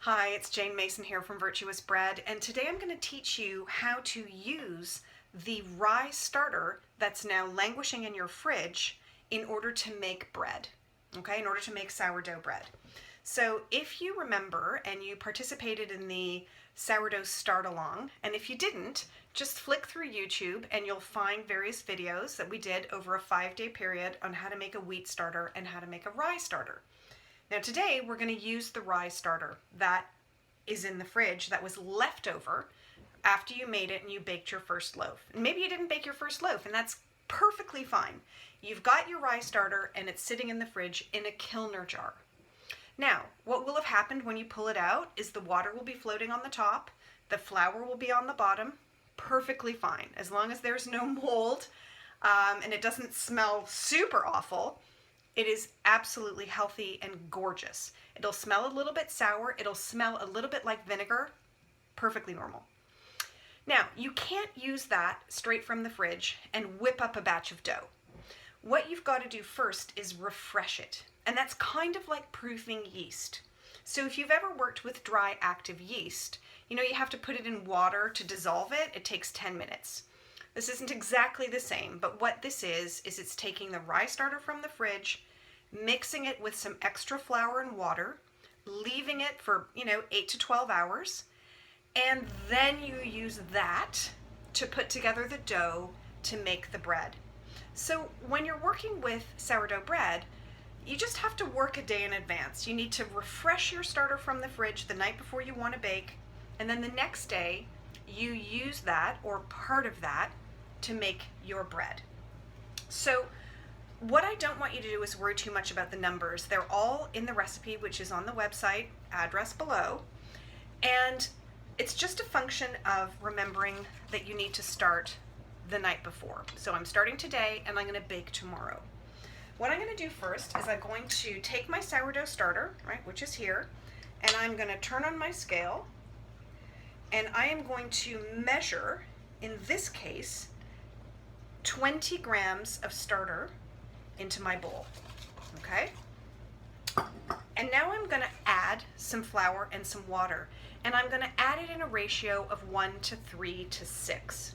Hi, it's Jane Mason here from Virtuous Bread, and today I'm going to teach you how to use the rye starter that's now languishing in your fridge in order to make bread, okay, in order to make sourdough bread. So if you remember and you participated in the sourdough start along, and if you didn't, just flick through YouTube and you'll find various videos that we did over a 5-day period on how to make a wheat starter and how to make a rye starter. Now today we're going to use the rye starter that is in the fridge that was left over after you made it and you baked your first loaf. And maybe you didn't bake your first loaf, and that's perfectly fine. You've got your rye starter and it's sitting in the fridge in a Kilner jar. Now, what will have happened when you pull it out is the water will be floating on the top, the flour will be on the bottom, perfectly fine, as long as there's no mold and it doesn't smell super awful. It is absolutely healthy and gorgeous. It'll smell a little bit sour. It'll smell a little bit like vinegar. Perfectly normal. Now, you can't use that straight from the fridge and whip up a batch of dough. What you've got to do first is refresh it. And that's kind of like proofing yeast. So if you've ever worked with dry active yeast, you have to put it in water to dissolve it. It takes 10 minutes. This isn't exactly the same, but what this is it's taking the rye starter from the fridge, mixing it with some extra flour and water, leaving it for, 8 to 12 hours, and then you use that to put together the dough to make the bread. So when you're working with sourdough bread, you just have to work a day in advance. You need to refresh your starter from the fridge the night before you want to bake, and then the next day you use that or part of that to make your bread. So what I don't want you to do is worry too much about the numbers. They're all in the recipe, which is on the website, address below. And it's just a function of remembering that you need to start the night before. So I'm starting today and I'm going to bake tomorrow. What I'm going to do first is I'm going to take my sourdough starter, right, which is here, and I'm going to turn on my scale, and I am going to measure, in this case, 20 grams of starter into my bowl, okay? And now I'm going to add some flour and some water, and I'm going to add it in a ratio of 1 to 3 to 6.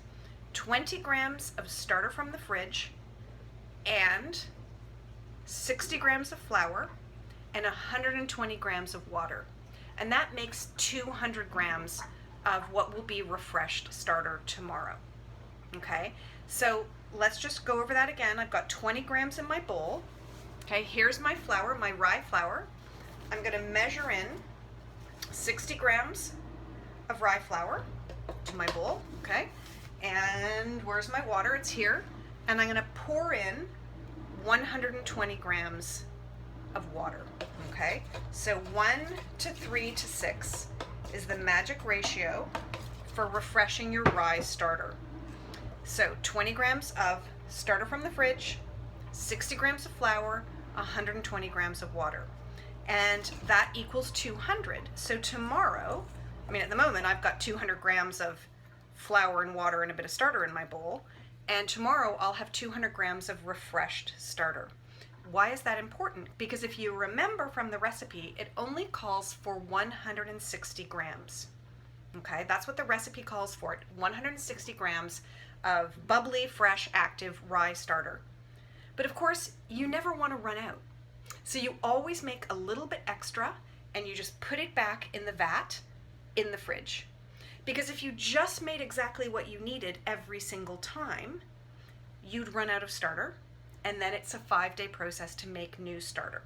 20 grams of starter from the fridge and 60 grams of flour and 120 grams of water. And that makes 200 grams of what will be refreshed starter tomorrow, okay? So let's just go over that again. I've got 20 grams in my bowl. Okay, here's my flour, my rye flour. I'm going to measure in 60 grams of rye flour to my bowl, okay? And where's my water? It's here. And I'm going to pour in 120 grams of water, okay? So 1 to 3 to 6 is the magic ratio for refreshing your rye starter. So 20 grams of starter from the fridge, 60 grams of flour, 120 grams of water. And that equals 200. So tomorrow, at the moment I've got 200 grams of flour and water and a bit of starter in my bowl. And tomorrow I'll have 200 grams of refreshed starter. Why is that important? Because if you remember from the recipe, it only calls for 160 grams. Okay, that's what the recipe calls for, 160 grams of bubbly, fresh, active rye starter. But of course, you never want to run out. So you always make a little bit extra and you just put it back in the vat in the fridge. Because if you just made exactly what you needed every single time, you'd run out of starter, and then it's a 5-day process to make new starter,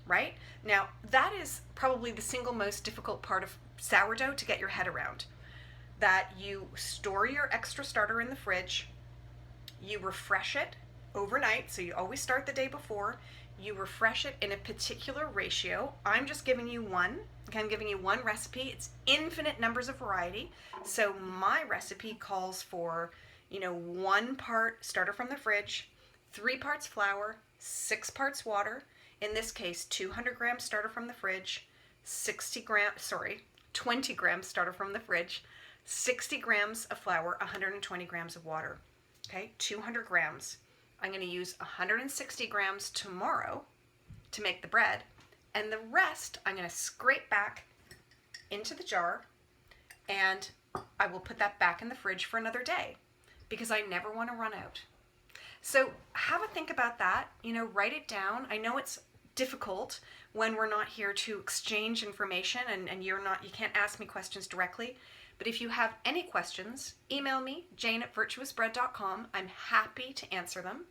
right? Now, that is probably the single most difficult part of sourdough to get your head around. That you store your extra starter in the fridge, you refresh it overnight, so you always start the day before, you refresh it in a particular ratio. I'm just giving you one. Okay, I'm giving you one recipe. It's infinite numbers of variety. So my recipe calls for, 1 part starter from the fridge, 3 parts flour, 6 parts water. In this case, 200 grams starter from the fridge, 20 grams starter from the fridge, 60 grams of flour, 120 grams of water. Okay, 200 grams. I'm going to use 160 grams tomorrow to make the bread, and the rest I'm going to scrape back into the jar, and I will put that back in the fridge for another day because I never want to run out. So have a think about that, write it down. I know it's difficult when we're not here to exchange information and you can't ask me questions directly. But if you have any questions, email me, jane@virtuousbread.com. I'm happy to answer them.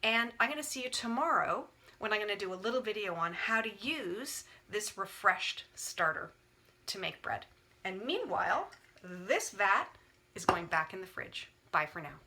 And I'm going to see you tomorrow when I'm going to do a little video on how to use this refreshed starter to make bread. And meanwhile, this vat is going back in the fridge. Bye for now.